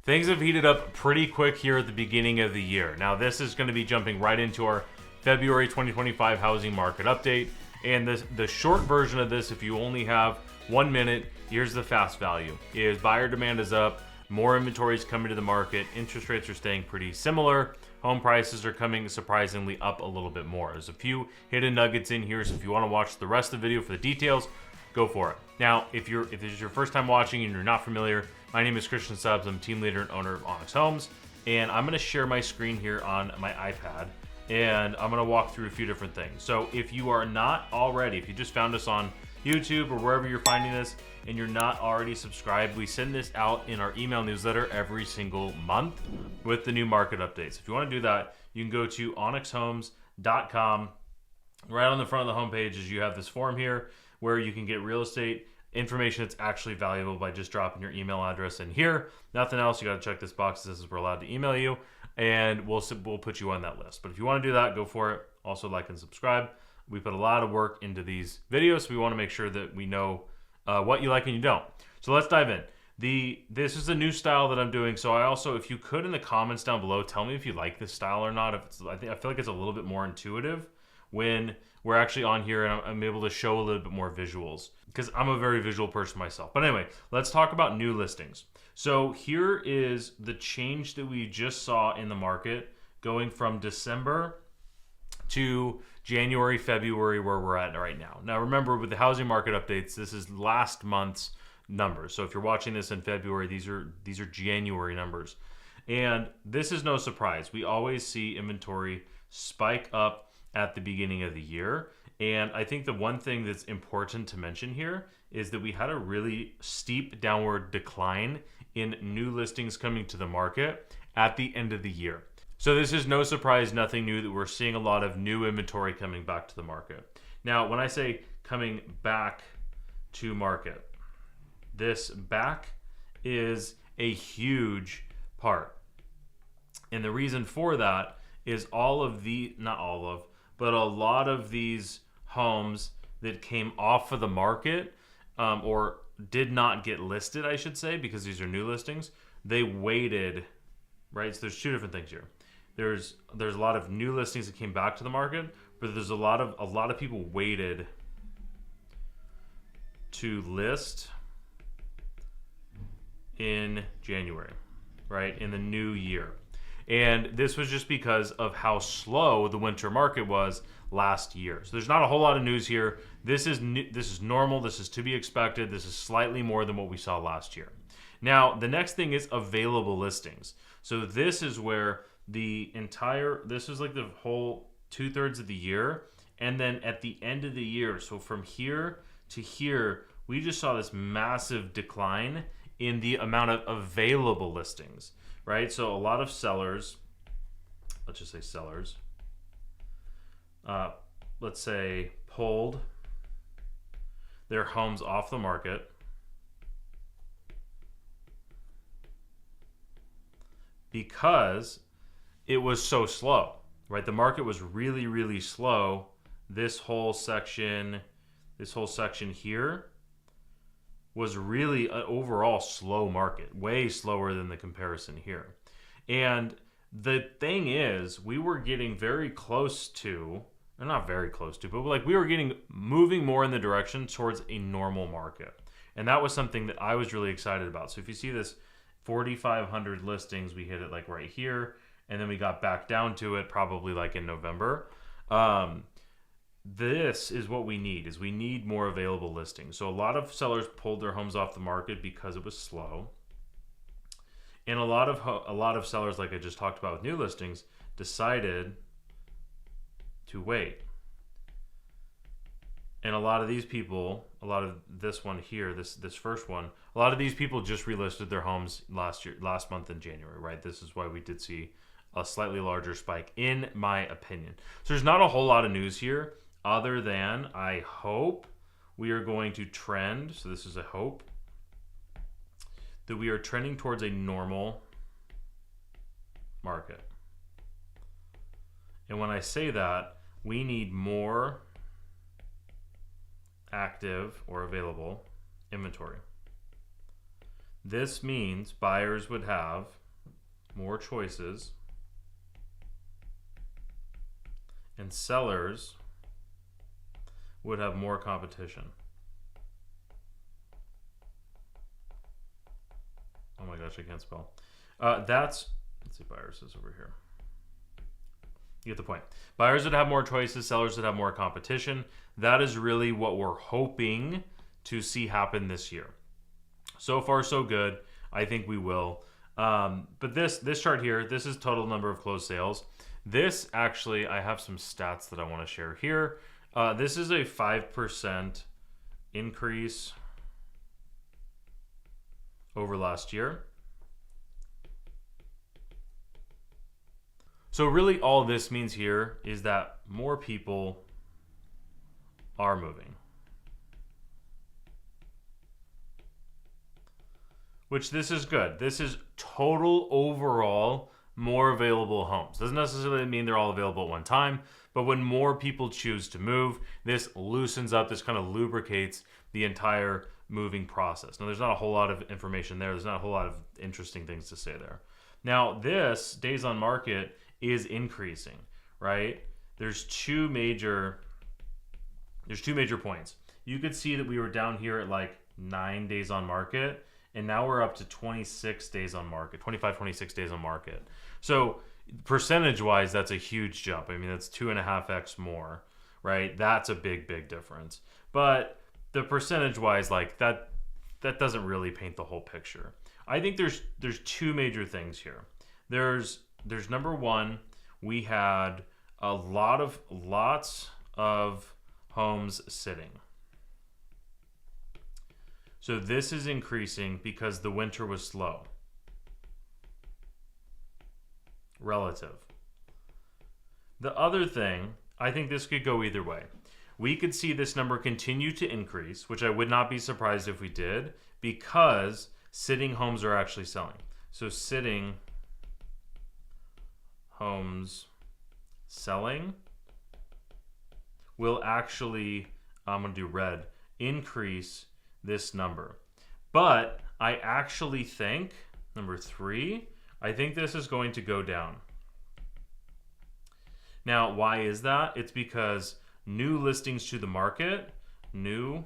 Things have heated up pretty quick here at the beginning of the year. Now, this is going to be jumping right into our February 2025 housing market update. And the short version of this, if you only have 1 minute, here's the fast value, is buyer demand is up, more inventory is coming to the market, interest rates are staying pretty similar, home prices are coming surprisingly up a little bit more. There's a few hidden nuggets in here, so if you want to watch the rest of the video for the details, go for it. Now, if this is your first time watching and you're not familiar, my name is Christian Stubbs. I'm team leader and owner of Onyx Homes, and I'm going to share my screen here on my iPad, and I'm going to walk through a few different things. So if you are not already, if you just found us on YouTube or wherever you're finding this and you're not already subscribed, we send this out in our email newsletter every single month with the new market updates. If you want to do that, you can go to onyxhomes.com. Right on the front of the homepage is you have this form here where you can get real estate information that's actually valuable by just dropping your email address in here. Nothing else. You got to check this box that says we're allowed to email you, and we'll put you on that list. But if you want to do that, go for it. Also, like and subscribe. We put a lot of work into these videos, so we want to make sure that we know what you like and you don't. So let's dive in. This is a new style that I'm doing. So I also, if you could, in the comments down below, tell me if you like this style or not. I feel like it's a little bit more intuitive when we're actually on here and I'm able to show a little bit more visuals, because I'm a very visual person myself. But anyway, let's talk about new listings. So here is the change that we just saw in the market going from December to January, February, where we're at right now. Now remember, with the housing market updates, this is last month's numbers. So if you're watching this in February, these are January numbers. And this is no surprise. We always see inventory spike up at the beginning of the year. And I think the one thing that's important to mention here is that we had a really steep downward decline in new listings coming to the market at the end of the year. So this is no surprise, nothing new, that we're seeing a lot of new inventory coming back to the market. Now, when I say coming back to market, this back is a huge part. And the reason for that is but a lot of these homes that came off of the market or did not get listed, I should say, because these are new listings, they waited, right? So there's two different things here. There's a lot of new listings that came back to the market, but there's a lot of people waited to list in January, right? In the new year. And this was just because of how slow the winter market was last year. So there's not a whole lot of news here. This is normal. This is to be expected. This is slightly more than what we saw last year. Now, the next thing is available listings. So this is where this is like the whole 2/3 of the year. And then at the end of the year, so from here to here, we just saw this massive decline in the amount of available listings, right? So a lot of sellers, let's just say sellers, let's say pulled their homes off the market because it was so slow, right? The market was really, really slow. This whole section here was really an overall slow market, way slower than the comparison here. And the thing is, we were getting very close to, or not very close to, but like we were moving more in the direction towards a normal market. And that was something that I was really excited about. So if you see this 4,500 listings, we hit it like right here, and then we got back down to it probably like in November. This is what we need more available listings. So a lot of sellers pulled their homes off the market because it was slow. And a lot of sellers, like I just talked about with new listings, decided to wait. And a lot of these people, a lot of this one here, this first one, a lot of these people just relisted their homes last month in January, right? This is why we did see a slightly larger spike, in my opinion. So there's not a whole lot of news here, other than I hope we are going to trend, so this is a hope, that we are trending towards a normal market. And when I say that, we need more active or available inventory. this means buyers would have more choices and sellers would have more competition. Oh my gosh, I can't spell. Let's see, buyers is over here. You get the point. Buyers would have more choices, sellers would have more competition. That is really what we're hoping to see happen this year. So far, so good. I think we will. But this chart here, this is total number of closed sales. This actually, I have some stats that I want to share here. This is a 5% increase over last year. So really all this means here is that more people are moving. Which this is good. This is total overall more available homes. Doesn't necessarily mean they're all available at one time, but when more people choose to move, this loosens up, this kind of lubricates the entire moving process. Now, there's not a whole lot of information there. There's not a whole lot of interesting things to say there. Now, this days on market is increasing, right? There's two major points. You could see that we were down here at like 9 days on market, and now we're up to 26 days on market, 25, 26 days on market. So percentage-wise, that's a huge jump. I mean, that's 2.5x more, right? That's a big, big difference. But the percentage-wise, like that doesn't really paint the whole picture. I think there's two major things here. There's number one, we had lots of homes sitting. So this is increasing because the winter was slow. Relative. The other thing, I think this could go either way. We could see this number continue to increase, which I would not be surprised if we did, because sitting homes are actually selling. So sitting homes selling will actually, I'm going to do red, increase this number. But I actually think, number 3, I think this is going to go down. Now, why is that? It's because new listings to the market, new,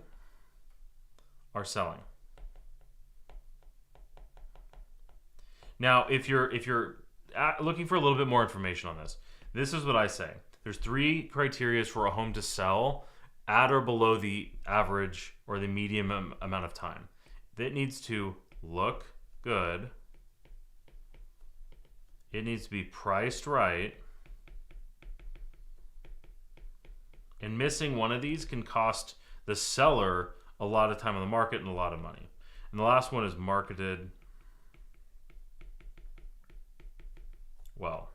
are selling. Now, if you're looking for a little bit more information on this, this is what I say. There's 3 criteria for a home to sell at or below the average or the medium amount of time. It needs to look good. It needs to be priced right. And missing one of these can cost the seller a lot of time on the market and a lot of money. And the last one is marketed well.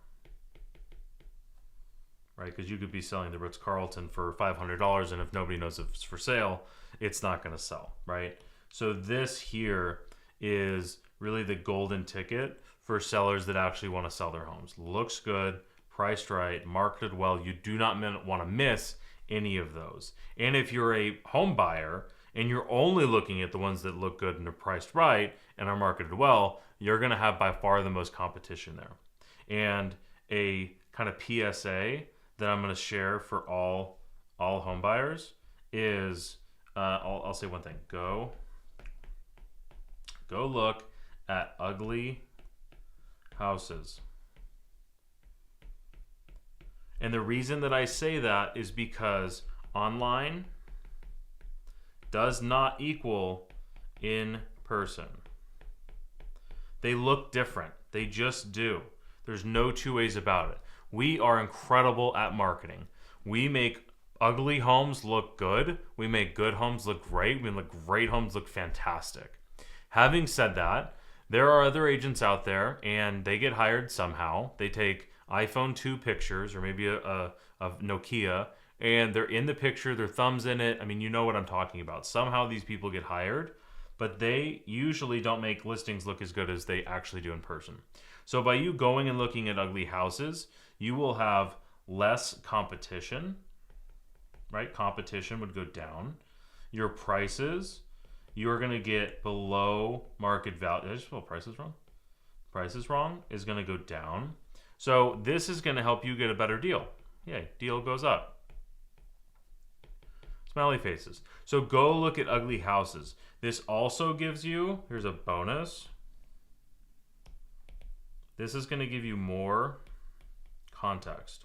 Right? Because you could be selling the Ritz-Carlton for $500, and if nobody knows if it's for sale, it's not going to sell, right? So this here is really the golden ticket for sellers that actually want to sell their homes. Looks good, priced right, marketed well. You do not want to miss any of those. And if you're a home buyer and you're only looking at the ones that look good and are priced right and are marketed well, you're going to have by far the most competition there. And a kind of PSA that I'm going to share for all home buyers is, I'll say one thing. Go look at ugly houses. And the reason that I say that is because online does not equal in person. They look different. They just do. There's no two ways about it. We are incredible at marketing. We make ugly homes look good. We make good homes look great. We make great homes look fantastic. Having said that, there are other agents out there and they get hired somehow. They take iPhone 2 pictures or maybe a Nokia, and they're in the picture, their thumb's in it. I mean, you know what I'm talking about. Somehow these people get hired, but they usually don't make listings look as good as they actually do in person. So by you going and looking at ugly houses, you will have less competition, right? Competition would go down. Your prices, you're going to get below market value. Did I just spell prices wrong? Prices wrong is going to go down. So this is going to help you get a better deal. Yay, deal goes up. Smiley faces. So go look at ugly houses. This also gives you, here's a bonus. This is going to give you more context.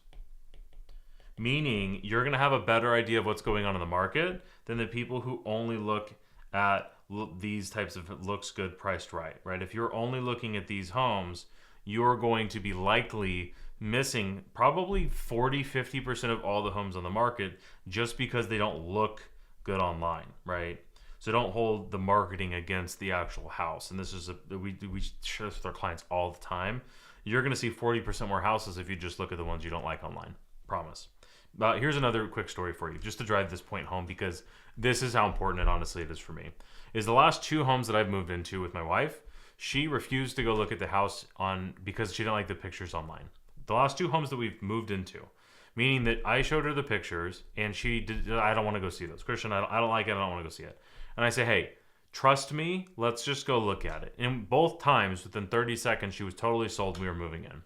Meaning you're going to have a better idea of what's going on in the market than the people who only look at these types of looks good, priced right? If you're only looking at these homes, you're going to be likely missing probably 40-50% of all the homes on the market just because they don't look good online, right? So don't hold the marketing against the actual house. And this is we share this with our clients all the time. You're going to see 40% more houses if you just look at the ones you don't like online. Promise. But here's another quick story for you, just to drive this point home, because this is how important it honestly it is for me. Is the last 2 homes that I've moved into with my wife, she refused to go look at the house because she didn't like the pictures online. The last 2 homes that we've moved into, meaning that I showed her the pictures and she did, I don't want to go see those. Christian, I don't like it. I don't want to go see it. And I say, hey, trust me. Let's just go look at it. And both times, within 30 seconds, she was totally sold. We were moving in.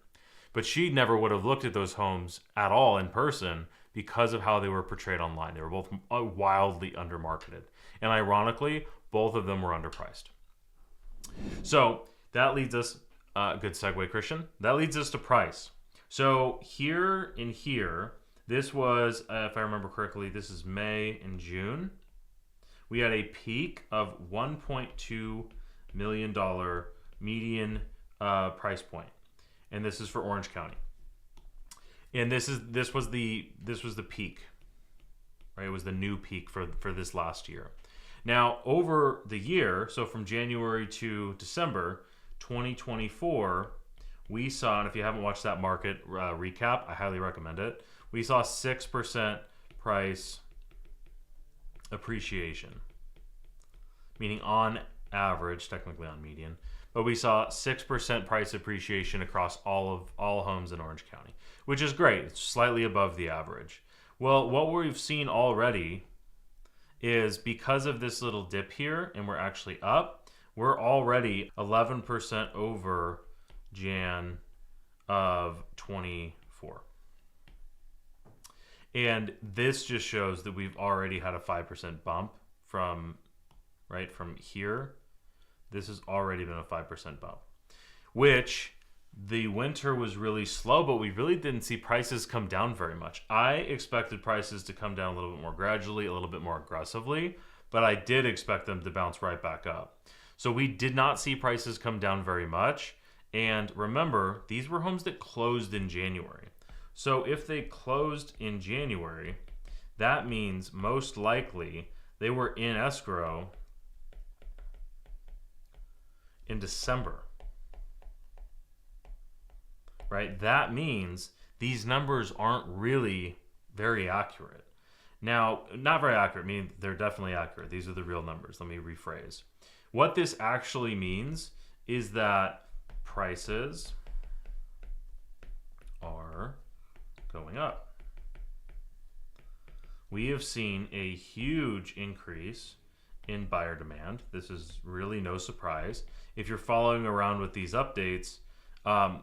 But she never would have looked at those homes at all in person because of how they were portrayed online. They were both wildly undermarketed. And ironically, both of them were underpriced. So that leads us, good segue, Christian. That leads us to price. So here, this was, if I remember correctly, this is May and June. We had a peak of $1.2 million median price point. And this is for Orange County. And this was the peak, right? It was the new peak for this last year. Now, over the year, so from January to December 2024, we saw, and if you haven't watched that market recap, I highly recommend it. We saw 6% price appreciation, meaning on average, technically on median, but we saw 6% price appreciation across all homes in Orange County, which is great. It's slightly above the average. Well, what we've seen already is because of this little dip here, and we're actually up, we're already 11% over Jan of 24. And this just shows that we've already had a 5% bump from here. This has already been a 5% bump, which the winter was really slow, but we really didn't see prices come down very much. I expected prices to come down a little bit more gradually, a little bit more aggressively, but I did expect them to bounce right back up. So we did not see prices come down very much. And remember, these were homes that closed in January. So if they closed in January, that means most likely they were in escrow in December, right? That means these numbers aren't really very accurate. Now, not very accurate, I mean, they're definitely accurate. These are the real numbers. Let me rephrase. What this actually means is that prices are going up. We have seen a huge increase in buyer demand. This is really no surprise. If you're following around with these updates,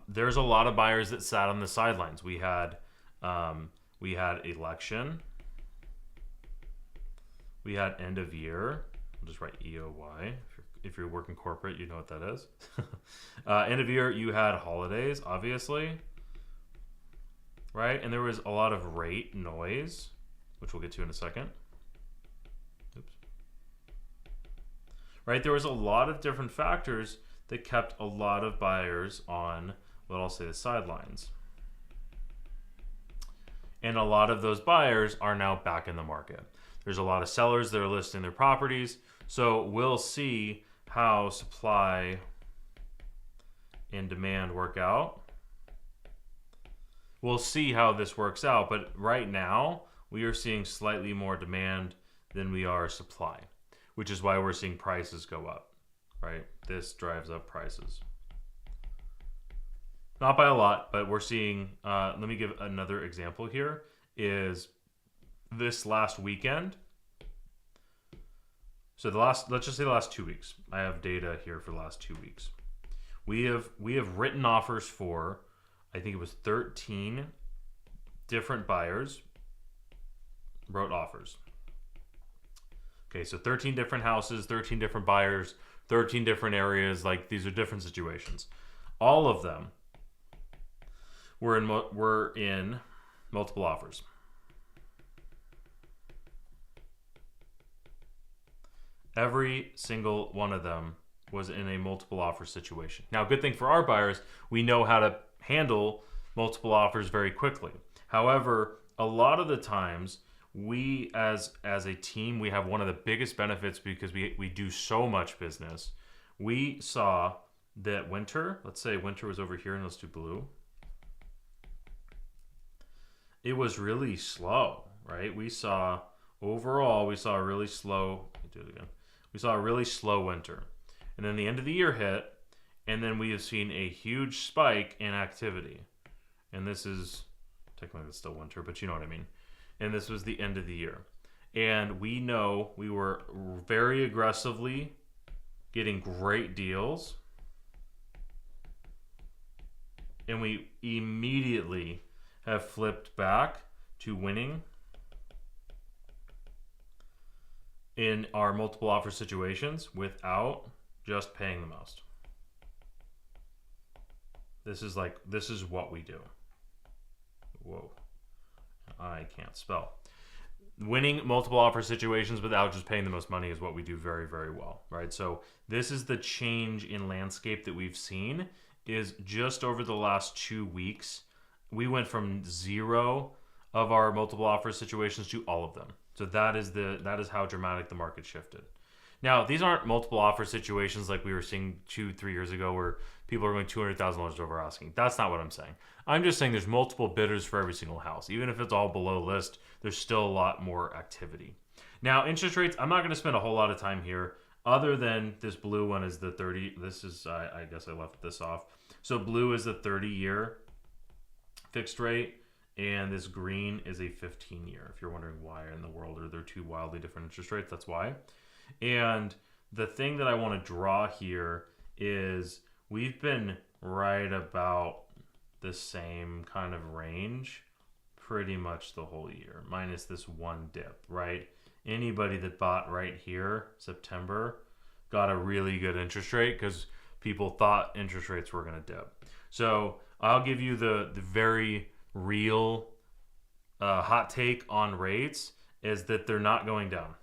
there's a lot of buyers that sat on the sidelines. We had election. We had end of year. I'll just write EOY. If you're working corporate, you know what that is. End of year, you had holidays, obviously, right? And there was a lot of rate noise, which we'll get to in a second. Oops. Right, there was a lot of different factors that kept a lot of buyers on, what I'll say, the sidelines. And a lot of those buyers are now back in the market. There's a lot of sellers that are listing their properties. So we'll see how supply and demand work out. We'll see how this works out, but right now we are seeing slightly more demand than we are supply, which is why we're seeing prices go up, right? This drives up prices. Not by a lot, but we're seeing, let me give another example here, is this last weekend, So let's just say the last 2 weeks. I have data here for the last 2 weeks. We have written offers for, I think it was 13 different buyers wrote offers. Okay, so 13 different houses, 13 different buyers, 13 different areas. Like, these are different situations. All of them were in multiple offers. Every single one of them was in a multiple offer situation. Now, good thing for our buyers, we know how to handle multiple offers very quickly. However, a lot of the times, we as a team, we have one of the biggest benefits because we do so much business. We saw that winter, let's say winter was over here and let's do blue. It was really slow, right? We saw a really slow, let me do it again. We saw a really slow winter. And then the end of the year hit, and then we have seen a huge spike in activity. And this is, technically it's still winter, but you know what I mean. And this was the end of the year. And we know we were very aggressively getting great deals. And we immediately have flipped back to winning in our multiple offer situations without just paying the most. This is what we do. Whoa. I can't spell. Winning multiple offer situations without just paying the most money is what we do very, very well, right? So this is the change in landscape that we've seen, is just over the last 2 weeks, we went from 0 of our multiple offer situations to all of them. So that is how dramatic the market shifted. Now, these aren't multiple offer situations like we were seeing 2-3 years ago where people are going $200,000 over asking. That's not what I'm saying. I'm just saying there's multiple bidders for every single house. Even if it's all below list, there's still a lot more activity. Now, interest rates, I'm not going to spend a whole lot of time here other than this blue one is the 30. This is, I guess I left this off. So blue is the 30-year fixed rate, and this green is a 15-year. If you're wondering why in the world are there two wildly different interest rates, that's why. And the thing that I want to draw here is we've been right about the same kind of range pretty much the whole year, minus this one dip, right? Anybody that bought right here, September, got a really good interest rate because people thought interest rates were going to dip. So I'll give you the very real hot take on rates is that they're not going down.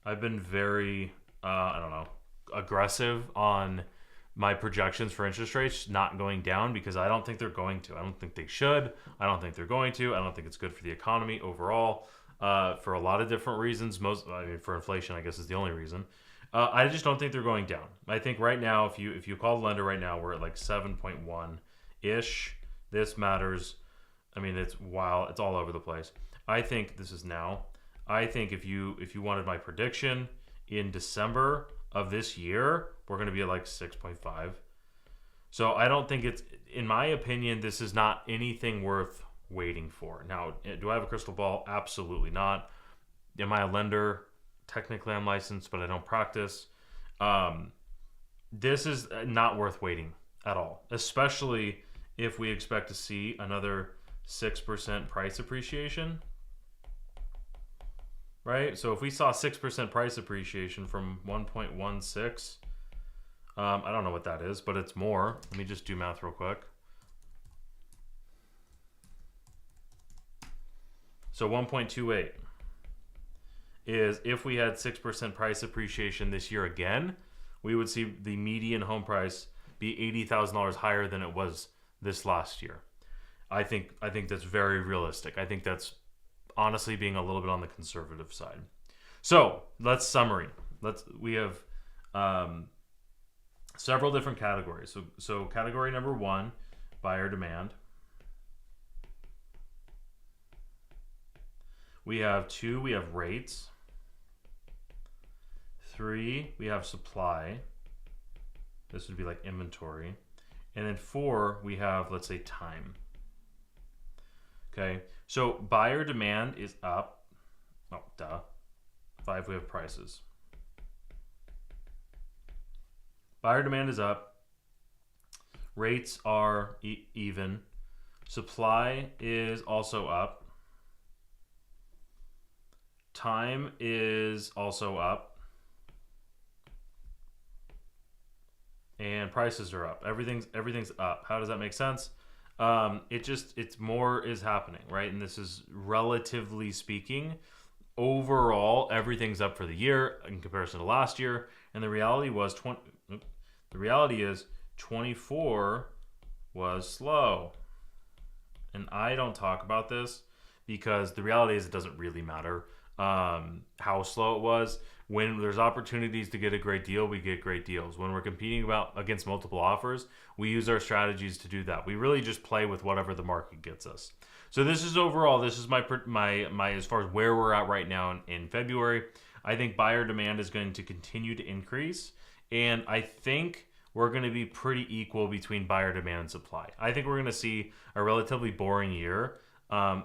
I've been very, aggressive on my projections for interest rates not going down because I don't think they're going to. I don't think they should. I don't think they're going to. I don't think it's good for the economy overall for a lot of different reasons. For inflation, I guess is the only reason. I just don't think they're going down. I think right now, if you call the lender right now, we're at like 7.1-ish. This matters. I mean, it's wild. It's all over the place. I think this is now. I think if you wanted my prediction in December of this year, we're going to be at like 6.5. So I don't think it's, in my opinion, this is not anything worth waiting for. Now, do I have a crystal ball? Absolutely not. Am I a lender? Technically, I'm licensed, but I don't practice. This is not worth waiting at all, especially if we expect to see another 6% price appreciation. Right? So if we saw 6% price appreciation from 1.16, I don't know what that is, but it's more. Let me just do math real quick. So 1.28 is if we had 6% price appreciation this year again, we would see the median home price be $80,000 higher than it was this last year. I think that's very realistic. I think that's honestly being a little bit on the conservative side. So let's summary. We have several different categories. So category number 1, buyer demand. We have 2, we have rates. 3, we have supply. This would be like inventory. And then 4, we have, let's say, time. Okay, so buyer demand is up Oh, duh. 5, we have prices. Buyer demand is up. Rates are even. Supply is also up. Time is also up. And prices are up. Everything's up. How does that make sense? It's more is happening, right? And this is relatively speaking. Overall, everything's up for the year in comparison to last year. And the reality is 24 was slow. And I don't talk about this because the reality is it doesn't really matter how slow it was. When there's opportunities to get a great deal, we get great deals. When we're competing against multiple offers, we use our strategies to do that. We really just play with whatever the market gets us. So this is overall, this is my as far as where we're at right now in February. I think buyer demand is going to continue to increase. And I think we're going to be pretty equal between buyer demand and supply. I think we're going to see a relatively boring year.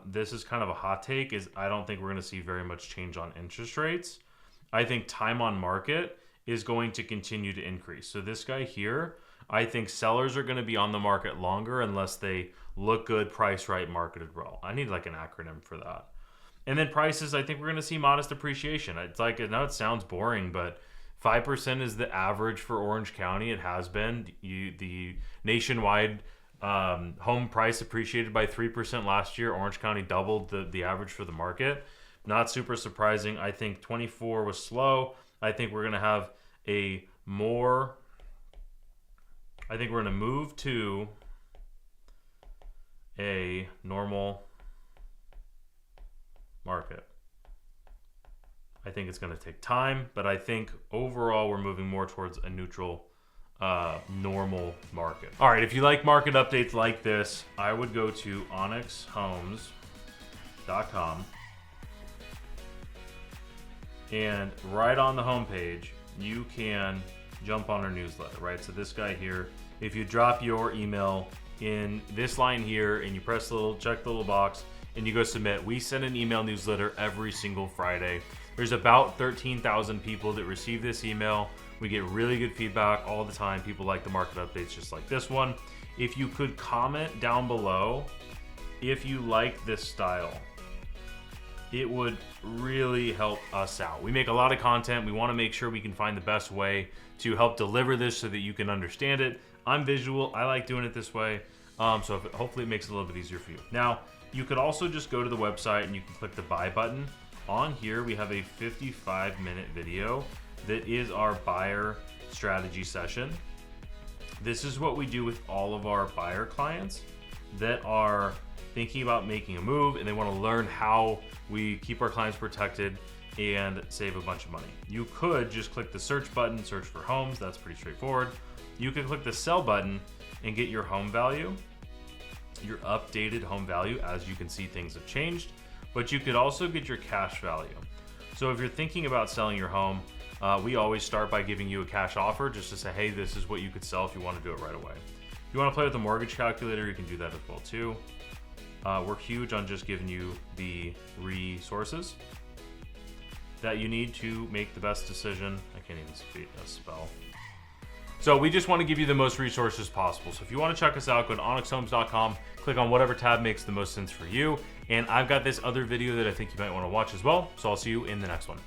This is kind of a hot take, is I don't think we're going to see very much change on interest rates. I think time on market is going to continue to increase. So this guy here, I think sellers are going to be on the market longer unless they look good, priced right, marketed well. I need like an acronym for that. And then prices, I think we're going to see modest appreciation. It's like, I know it sounds boring, but 5% is the average for Orange County. It has been. The nationwide home price appreciated by 3% last year. Orange County doubled the average for the market. Not super surprising. I think 24 was slow. I think we're going to have I think we're going to move to a normal market. I think it's going to take time, but I think overall we're moving more towards a neutral, normal market. All right, if you like market updates like this, I would go to onyxhomes.com. And right on the homepage, you can jump on our newsletter, right? So this guy here, if you drop your email in this line here and you press check the little box and you go submit, we send an email newsletter every single Friday. There's about 13,000 people that receive this email. We get really good feedback all the time. People like the market updates just like this one. If you could comment down below if you like this style, it would really help us out. We make a lot of content. We want to make sure we can find the best way to help deliver this so that you can understand it. I'm visual. I like doing it this way. Hopefully it makes it a little bit easier for you. Now, you could also just go to the website and you can click the buy button. On here, we have a 55-minute video that is our buyer strategy session. This is what we do with all of our buyer clients that are thinking about making a move and they want to learn how we keep our clients protected and save a bunch of money. You could just click the search button, search for homes. That's pretty straightforward. You can click the sell button and get your home value, your updated home value. As you can see, things have changed, but you could also get your cash value. So if you're thinking about selling your home, we always start by giving you a cash offer just to say, hey, this is what you could sell if you want to do it right away. If you want to play with the mortgage calculator, you can do that as well too. We're huge on just giving you the resources that you need to make the best decision. I can't even spell. So we just want to give you the most resources possible. So if you want to check us out, go to onyxhomes.com, click on whatever tab makes the most sense for you. And I've got this other video that I think you might want to watch as well. So I'll see you in the next one.